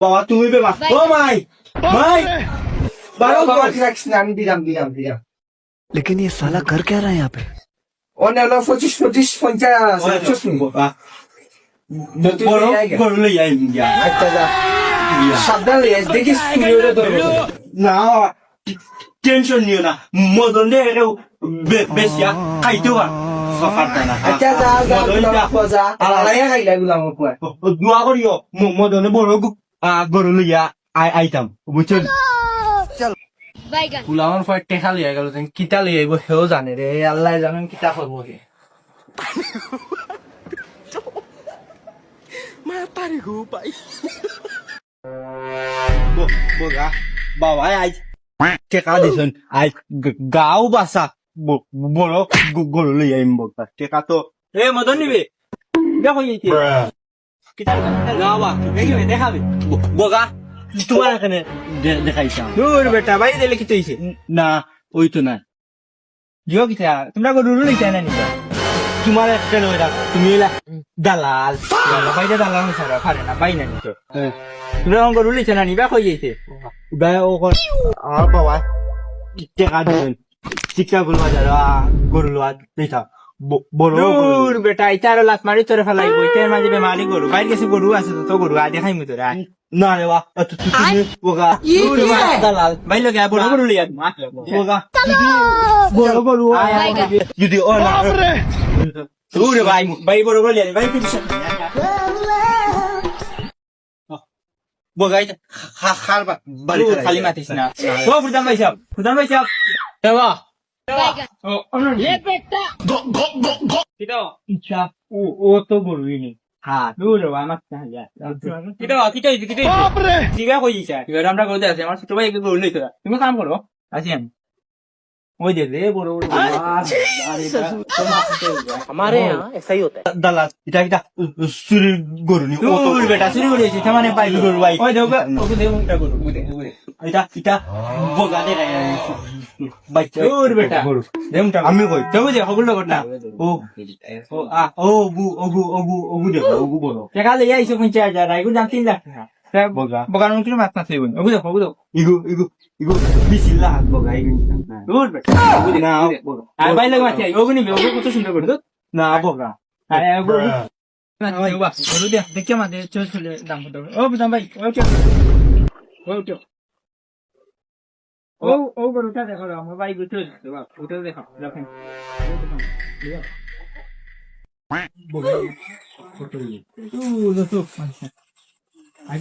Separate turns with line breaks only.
বাবা তুমি বেমা ও মাই মাই বাবা
বাবা রাখিস না, আমি দিলাম।
लेकिन ये साला कर क्या रहा है यहाँ पे?
অন্য 25, 50, 50
বড় বড় লই আই ইন্ডিয়া
আচ্ছা যা সাবধান লেস দেখিস তুই ধরবো
না টেনশন নিও না মদন দে এর বেশিয়া খাইতো আর সফারটা না
আচ্ছা যা যা আলাই খাইলা গুলাম কয়
দোয়া করিও মদনে বড় গরু লইয়া আইতাম বুঝছেন
গুলামর পর টেকা লিয়ে গেল কিতা লিয়ে আইব সেও জানে রে আল্লাহ জানেন কিতা করবো কে
বগা বাবা আজ টেকা দিছন আজ গাও বাসা বড় গরু লইয়া আইম বগা টেকা তো এ মদন নিবে দেখো এইতে কিতা গাওয়া দেখবে দেখাবে বগা তোমার এখানে দেখাইছাম
দূর বেটা ভাই দিলে কি হইছে
না ওই তো না
জিও কিতা তোমরা গরু লইতে না নিতা
তোমার একটা লই রাখ তুমি এলা দালাল
বাইরে দালাল ছাড়া পারে না বাই না নিতো
হ্যাঁ
তোমরা গরু লইতে না নিবা কই যাইতে
বে ও কোন আর বাবা টেকা দিছেন শিক্ষা গুলো বাজার গরু লোয়া দেইতা বড়
দূর বেটা ইতারো লাত মারি তোরে ফেলাইব ইতার মাঝে বেমারি গরু বাইরে গেছে গরু আছে তো গরু আ দেখাই মু তোরা
না রে বা তুমি বগা
দালাল বাইরে গয়া বড় গরু লইয়া
বগা বড় গরু যদি ও না
দূর ভাই ভাই বড় গরু লইয়া ভাই কিছু
বগাই খালবা বাড়ি
খালি মাতিস না ও ফুদান ভাই সাহেব দেবা ও অনর এ বেটা কিতো
ইচ্ছা ও তো বড়ই নি
হ্যাঁ দূর ভাই মাত না যা কিতো বাপরে দিবা কই দিছা এবার আমরা কইতে আছে আমার ছোট ভাই একটু গরু লইতো তুমি কাম করো আসি আমি ওই দে রে বড় বড়
हमारे यहाँ ऐसा ही होता है।
দালাল এটা সুরি গরু নি ও তো
দূর বেটা শুরু করে দিয়েছি তার মানে পাই
গরু ভাই
ওই দেখো ওকে দে মুখটা গরু ওকে
এটা বগা দে বাচ্চা
দূর বেটা
গরু
দে মুখটা
আমি কই
তুমি দেখো গুলো করনা
ও ও বু দেখো ও বলো
টাকা লইয়া আইছো 50,000 আইগো দাম 3 লাখ টাকা
বগা
বগার মুখে মাছ না থাইবো ওকে দেখো
ইগো বিসিল্লাহ বগা ইগো
দূর বেটা
না বলো
আর ভাই লাগে মাছ ওকে নিবে ওকে কত সুন্দর করে
না বগা
আরে গরু গরু দে দেখে মাঝে চলে দাম কত ও বুঝাম ভাই ওকে ও গরুটা দেখো আমার ভাই গুতো ওটা দেখো দেখেন
বগা
তো আই